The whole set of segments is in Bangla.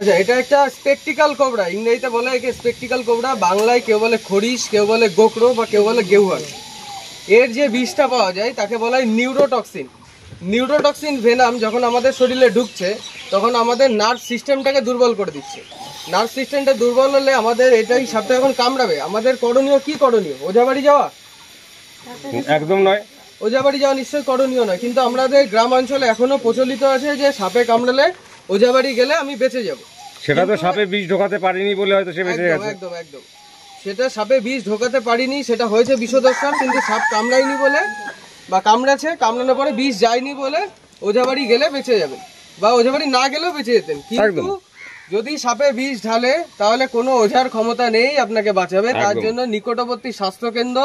আচ্ছা, এটা একটা স্পেকটিক্যাল কোবরা, ইংরেজিতে বলে একে স্পেকটিক্যাল কোবরা, বাংলায় কেউ বলে খরিশ, কেউ বলে গোকরো বা কেউ বলে গেহুয়ার। এর যে বিষটা পাওয়া যায় তাকে বলা হয় নিউরোটক্সিন। নিউরোটক্সিন ভেনাম যখন আমাদের শরীরে ঢুকছে তখন আমাদের নার্ভ সিস্টেমটাকে দুর্বল করে দিচ্ছে। নার্ভ সিস্টেমটা দুর্বল হলে আমাদের এটাই সাপটা যখন কামড়াবে, আমাদের করণীয় কি? করণীয় ওঝাবাড়ি যাওয়া? একদম নয়। ওঝাবাড়ি যাওয়া নিশ্চয়ই করণীয় নয়, কিন্তু আমাদের গ্রাম অঞ্চলে এখনো প্রচলিত আছে যে সাপে কামড়ালে ওঝাবাড়ি গেলে আমি বেঁচে যাব। সেটা তো সাপে বিষ ঢোকাতে পারিনি বলে হয়তো সে বেঁচে গেছে। একদম একদম, সেটা সাপে বিষ ঢোকাতে পারিনি, সেটা হয়েছে বিষদর্শন, কিন্তু সাপ কামড়ায়নি বলে বা কামড়াচ্ছে, কামড়ানোর পরে বিষ যায়নি বলে ওঝাবাড়ি গেলে বেঁচে যাবেন, বা ওঝাবাড়ি না গেলেও বেঁচে যেতেন। কিন্তু যদি সাপে বিষ ঢালে তাহলে কোনো ওঝার ক্ষমতা নেই আপনাকে বাঁচাবে। তার জন্য নিকটবর্তী স্বাস্থ্যকেন্দ্র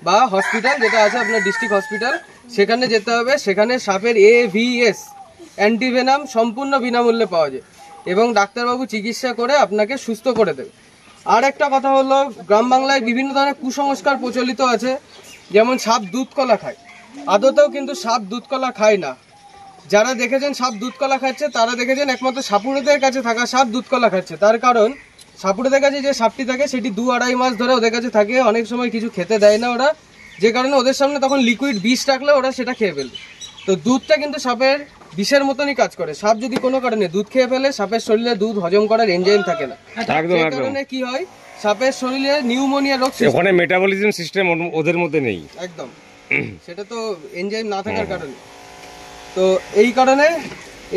বা হসপিটাল যেটা আছে আপনার ডিস্ট্রিক্ট হসপিটাল, সেখানে যেতে হবে। সেখানে সাপের AVS অ্যান্টিভেনাম সম্পূর্ণ বিনামূল্যে পাওয়া যায় এবং ডাক্তারবাবু চিকিৎসা করে আপনাকে সুস্থ করে দেবে। আর একটা কথা হলো, গ্রাম বাংলায় বিভিন্ন ধরনের কুসংস্কার প্রচলিত আছে, যেমন সাপ দুধ কলা খায়। আদতেও কিন্তু সাপ দুধ কলা খায় না। যারা দেখেছেন সাপ দুধ কলা খাচ্ছে তারা দেখেছেন একমাত্র সাপুড়েদের কাছে থাকা সাপ দুধ কলা খাচ্ছে। তার কারণ সাপুড়েদের কাছে যে সাপটি থাকে সেটি 2-2.5 মাস ধরে ওদের কাছে থাকে, অনেক সময় কিছু খেতে দেয় না ওরা, যে কারণে ওদের সামনে তখন লিকুইড বিষ রাখলে ওরা সেটা খেয়ে ফেলবে। তো দুধটা কিন্তু সাপের বিষের মতনই কাজ করে। সাপ যদি কোনো কারণে দুধ খেয়ে ফেলে, সাপের শরীরে দুধ হজম করার এনজাইম থাকে না, সেই কারণে কি হয়, সাপের শরীরে নিউমোনিয়া রোগ, ওখানে মেটাবলিজম সিস্টেম ওদের মধ্যে নেই একদম, সেটা তো এনজাইম না থাকার কারণে। তো এই কারণে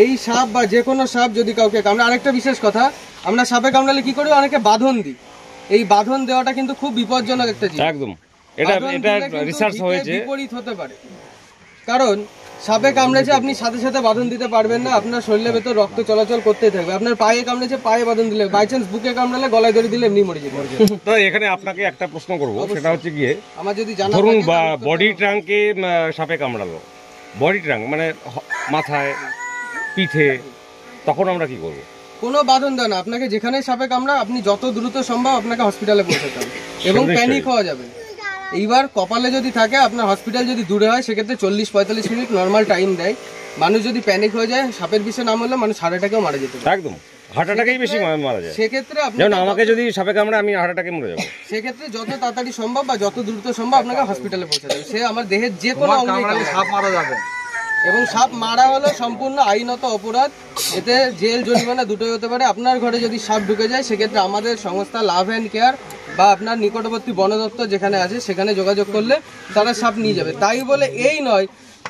এই সাপ বা যে কোনো সাপ যদি কাউকে কামড়ে, আরেকটা বিশেষ কথা, আমরা সাপে কামড়ালে কি করি, অনেকে বাঁধন দিই। এই বাঁধন দেওয়াটা কিন্তু খুব বিপজ্জনক একটা জিনিস। একদম, এটা রিসার্চ হয়েছে, বিপরীত হতে পারে। কারণ সাপে কামড়েছে, আপনি সাথে সাথে বাঁধন দিতে পারবেন না, আপনার শরীরের ভেতর রক্ত চলাচল করতেই থাকবে। আপনার পায়ে কামড়েছে, পায়ে বাঁধন দিলে, বাই চান্স বুকে কামড়ালে গলায় ধরে দিলে এমনি মরে যাবে। তো এখানে আপনাকে একটা প্রশ্ন করব, সেটা হচ্ছে গিয়ে, আমার যদি জানা ধরুন বডি ট্রাঙ্কে সাপে কামড়ালো, বডি ট্রাঙ্ক মানে মাথায়, পিঠে, তখন আমরা কি করব? কোনো বাঁধন দেয় না, আপনাকে যেখানে সাপে কামড়া আপনি যত দ্রুত সম্ভব আপনাকে হসপিটালে পৌঁছাতে হবে এবং প্যানিক হওয়া যাবে। এইবার কপালে যদি থাকে, আপনার হসপিটাল যদি দূরে হয়, সেক্ষেত্রে 40-45 মিনিট নর্মাল টাইম দেয়। মানুষ যদি প্যানিক হয়ে যায়, সাপের বিষে নাম হলে মানুষ হার্ট অ্যাটাকেও মারা যেতে পারে। একদম, হার্ট অ্যাটাকেই বেশি মারা যায়। সেক্ষেত্রে যেমন আমাকে যদি সাপে কামড়ে, আমি হার্ট অ্যাটাকে মরে যাবো। সেক্ষেত্রে যত তাড়াতাড়ি সম্ভব বা যত দ্রুত সম্ভব আপনাকে হসপিটালে পৌঁছাতে হবে। সে আমার দেহের যে কোনো অঙ্গে সাপ মারা যাবে, এবং সাপ মারা হলো সম্পূর্ণ আইনত অপরাধ, এতে জেল জরিমানা দুটোই হতে পারে। আপনার ঘরে যদি সাপ ঢুকে যায়, সেক্ষেত্রে আমাদের সংস্থা লাভ অ্যান্ড কেয়ার বা আপনার নিকটবর্তী বন দপ্তর যেখানে আছে সেখানে যোগাযোগ করলে তারা সাপ নিয়ে যাবে। তাই বলে এই নয়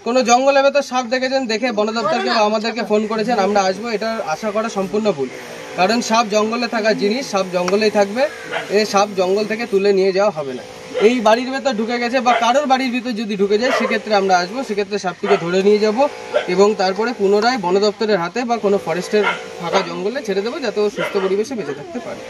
কোনো জঙ্গলে ভেতর সাপ দেখেছেন, দেখে বন দপ্তরকে বা আমাদেরকে ফোন করেছেন আমরা আসবো, এটা আশা করা সম্পূর্ণ ভুল। কারণ সাপ জঙ্গলে থাকা জিনিস, সাপ জঙ্গলেই থাকবে, এই সাপ জঙ্গল থেকে তুলে নিয়ে যাওয়া হবে না। এই বাড়ির ভেতর ঢুকে গেছে বা কারোর বাড়ির ভিতর যদি ঢুকে যায়, সেক্ষেত্রে আমরা আসবো, সেক্ষেত্রে সাপটিকে ধরে নিয়ে যাব এবং তারপরে পুনরায় বন দপ্তরের হাতে বা কোনো ফরেস্টের ফাঁকা জঙ্গলে ছেড়ে দেবো, যাতে ও সুস্থ পরিবেশে বেঁচে থাকতে পারে।